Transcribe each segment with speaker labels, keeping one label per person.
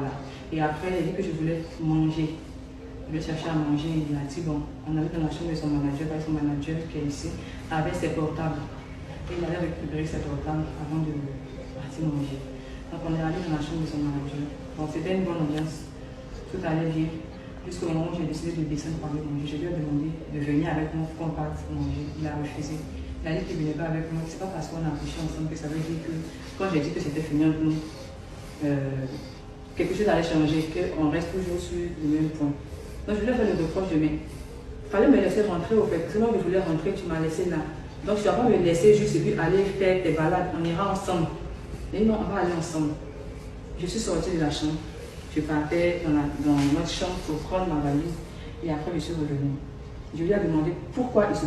Speaker 1: Voilà. Et après, il a dit que je voulais manger. Je voulais chercher à manger. Il a dit, bon, on avait dans la chambre de son manager, parce que son manager qui est ici, avait ses portables. Et il allait récupérer ses portables avant de partir manger. Donc on est allé dans la chambre de son manager. Bon, c'était une bonne ambiance. Tout allait bien. Jusqu'au moment où j'ai décidé de descendre pour aller manger, je lui ai demandé de venir avec moi pour qu'on parte manger. Il a refusé. Il a dit qu'il ne venait pas avec moi. C'est pas parce qu'on a couché ensemble que ça veut dire que quand j'ai dit que c'était fini entre nous, quelque chose allait changer, qu'on reste toujours sur le même point. Donc je lui ai fait le reproche de mais il fallait me laisser rentrer au fait. Sinon je voulais rentrer, tu m'as laissé là. Donc tu ne vas pas me laisser juste et puis aller faire tes balades. On ira ensemble. Et non, on va aller ensemble. Je suis sortie de la chambre. Je partais dans notre chambre pour prendre ma valise et après je suis revenue. Je lui ai demandé pourquoi il se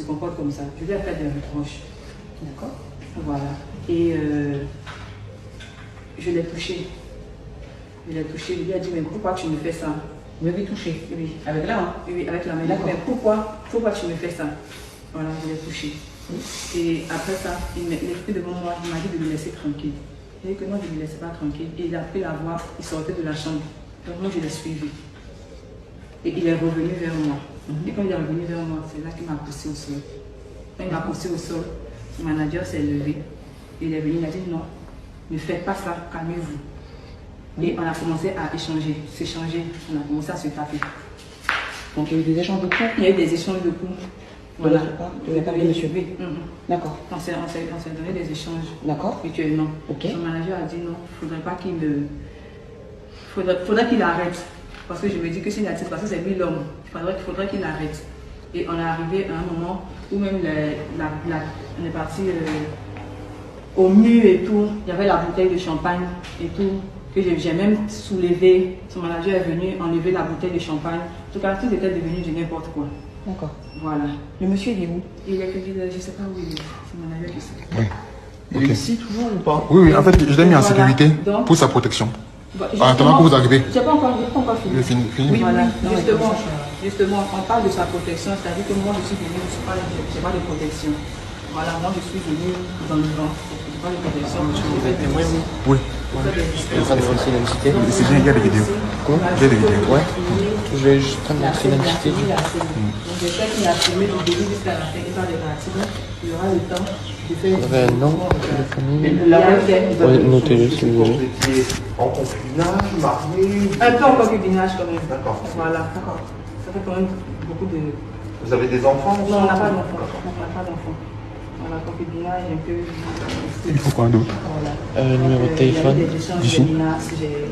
Speaker 1: comporte comme ça. Je lui ai fait des reproches. D'accord. Voilà. Et je l'ai touché. Je l'ai touché. Je lui ai dit mais pourquoi tu me fais ça?
Speaker 2: Vous m'avez touché?
Speaker 1: Oui.
Speaker 2: Avec la main?
Speaker 1: Oui, avec la main. Mais pourquoi tu me fais ça? Voilà, je l'ai touché. Et après ça, il était devant moi, il m'a dit de le laisser tranquille. Il a dit que non, je ne le laissais pas tranquille. Et il a pris la voix, il sortait de la chambre. Donc moi, je l'ai suivi. Et il est revenu vers moi. Et quand il est revenu vers moi, c'est là qu'il m'a poussé au sol. Quand il m'a poussé au sol, le manager s'est levé. Il est venu, il a dit non, ne faites pas ça, calmez-vous. Et on a commencé à échanger, s'échanger, on a commencé à se taper.
Speaker 2: Donc il y a eu des échanges de coups?
Speaker 1: Il y a eu des échanges de coups.
Speaker 2: Voilà. Tu n'as pas vu monsieur?
Speaker 1: Oui.
Speaker 2: D'accord.
Speaker 1: On s'est donné des échanges.
Speaker 2: D'accord.
Speaker 1: Mutuellement.
Speaker 2: Ok.
Speaker 1: Son manager a dit non, il ne faudrait pas qu'il me. Faudrait qu'il arrête. Parce que je me dis que c'est une artiste, parce que c'est lui l'homme. Il faudrait qu'il arrête. Et on est arrivé à un moment où même on est parti au mur et tout. Il y avait la bouteille de champagne et tout. Que j'ai même soulevé. Son manager est venu enlever la bouteille de champagne. En tout cas, tout était devenu de n'importe quoi.
Speaker 2: D'accord.
Speaker 1: Voilà.
Speaker 2: Le monsieur, il est où?
Speaker 1: Il est que je ne sais pas où il est. C'est mon manager qui sait.
Speaker 3: Oui.
Speaker 4: Il est ici toujours ou pas?
Speaker 3: Oui, oui, en fait, je l'ai mis en
Speaker 1: Voilà.
Speaker 3: sécurité
Speaker 1: Donc,
Speaker 3: pour sa protection.
Speaker 1: Bah,
Speaker 3: En attendant que vous arrivez.
Speaker 1: Je n'ai pas encore fini.
Speaker 3: Fini.
Speaker 1: Oui, voilà.
Speaker 2: Oui.
Speaker 1: Justement, on parle de sa protection, c'est-à-dire que moi je suis venue, je n'ai pas de protection. Voilà, moi je suis venue dans le vent. Je n'ai pas de protection.
Speaker 3: Oui.
Speaker 4: Je vais prendre votre identité.
Speaker 3: C'est bien, il y a des vidéos.
Speaker 4: Quoi?
Speaker 3: Il y a des vidéos.
Speaker 4: Ouais. Je vais juste prendre votre identité.
Speaker 1: Donc je sais qu'il a filmé du début jusqu'à la fin, il va débattre. Il y aura le temps de faire.
Speaker 4: Vous avez un nom, de famille?
Speaker 1: Ouais,
Speaker 4: notez-le si vous voulez.
Speaker 5: Vous étiez en concubinage, marié?
Speaker 1: un peu en concubinage quand même.
Speaker 5: D'accord.
Speaker 1: Voilà, d'accord. Ça fait quand même beaucoup de.
Speaker 5: Vous avez des enfants?
Speaker 1: Non, on n'a pas d'enfant. On n'a pas d'enfant. On a concubinage un peu.
Speaker 3: Il faut quoi d'autre?
Speaker 4: Numéro de téléphone
Speaker 3: d'ici.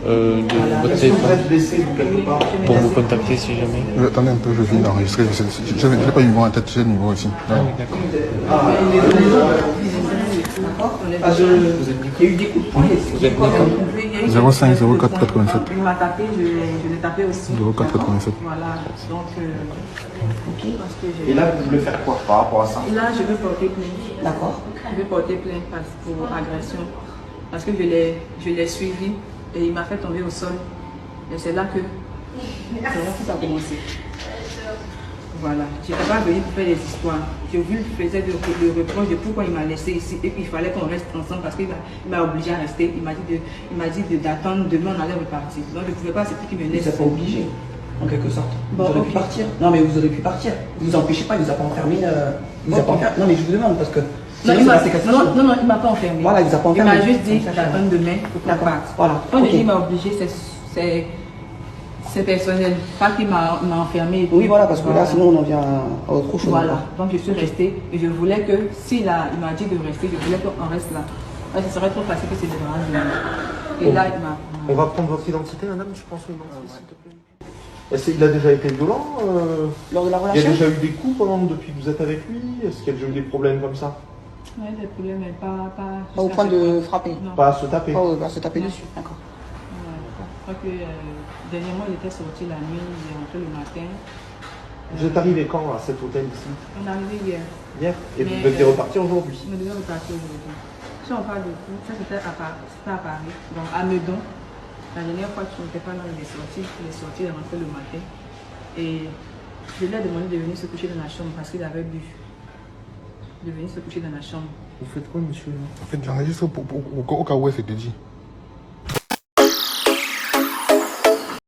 Speaker 4: Votre
Speaker 5: Est-ce que vous
Speaker 4: téléphone
Speaker 5: êtes blessé ou quelque part?
Speaker 4: pour vous contacter si jamais.
Speaker 3: Attendez un peu, je viens d'enregistrer. Je n'ai pas eu le numéro en tête, j'ai le numéro ici.
Speaker 4: Ah oui, d'accord.
Speaker 1: Il y a eu des coups de poing.
Speaker 4: Vous êtes d'accord?
Speaker 3: 05 04 87.
Speaker 1: Il m'a tapé, je l'ai tapé aussi.
Speaker 3: 04 87.
Speaker 1: Voilà, donc parce que
Speaker 5: Et là, vous voulez faire quoi par rapport à ça?
Speaker 1: là, je veux porter plainte.
Speaker 2: D'accord.
Speaker 1: Je vais porter plainte pour agression. Parce que je l'ai suivi et il m'a fait tomber au sol. Et c'est là que tout a commencé. Voilà. Je n'étais pas venue pour faire des histoires. Je lui faisais le reproche de pourquoi il m'a laissé ici et qu'il fallait qu'on reste ensemble parce qu'il m'a obligé à rester. Il m'a dit d'attendre, demain on allait repartir. Donc je ne pouvais pas, c'est pour qu'il me
Speaker 2: Il
Speaker 1: laisse.
Speaker 2: ne vous a pas obligé, en quelque sorte.
Speaker 1: Bon,
Speaker 2: Vous auriez
Speaker 1: ok.
Speaker 2: pu partir. Non, mais vous auriez pu partir. Vous vous empêchez pas, il ne vous a pas enfermé. Il vous a pas enfermé. Non, mais je vous demande parce que.
Speaker 1: Non,
Speaker 2: sinon,
Speaker 1: il
Speaker 2: ça
Speaker 1: m'a
Speaker 2: reste quelque chose.
Speaker 1: non, il m'a pas enfermé.
Speaker 2: Voilà, il vous a pas
Speaker 1: Il
Speaker 2: enfermé.
Speaker 1: m'a juste dit d'attendre demain pour qu'on
Speaker 2: D'accord.
Speaker 1: parte.
Speaker 2: Voilà.
Speaker 1: Quand
Speaker 2: Ok.
Speaker 1: je dis il m'a obligé, c'est personnel. Pas qu'il m'a enfermé.
Speaker 2: Oui, voilà, parce que là, sinon, on en vient à autre chose.
Speaker 1: Voilà, donc je suis restée et je voulais que, il m'a dit de rester, je voulais qu'on reste là. Ouais, ce serait trop facile que c'est le bras de moi. Et là, il m'a.
Speaker 4: On va prendre votre identité, madame, je pense, s'il te plaît.
Speaker 5: Est-ce qu'il a déjà été violent?
Speaker 2: Lors de la
Speaker 5: Il y a
Speaker 2: relation.
Speaker 5: déjà eu des coups depuis que vous êtes avec lui? Est-ce qu'il y a déjà eu des problèmes comme ça?
Speaker 1: Oui, des problèmes, mais pas.
Speaker 2: Pas au point de frapper.
Speaker 1: Non.
Speaker 5: Pas à se taper?
Speaker 2: Pas à se taper dessus. D'accord.
Speaker 1: Je crois que dernièrement, il était sorti la nuit, il est rentré le matin.
Speaker 5: Vous êtes arrivé quand à cet hôtel ici?
Speaker 1: On est arrivé hier.
Speaker 5: Hier? Et vous
Speaker 1: Mais,
Speaker 5: deviez repartir aujourd'hui?
Speaker 1: Je devais repartir aujourd'hui. Si on parle de coup, ça c'était à Paris, donc à Meudon. La dernière fois que tu n'étais pas là, il est sorti, il est rentré le matin. Et je lui ai demandé de venir se coucher dans la chambre parce qu'il avait bu. De venir se coucher dans la chambre.
Speaker 4: Vous faites quoi, monsieur?
Speaker 3: En fait, j'enregistre au cas où elle s'était dit.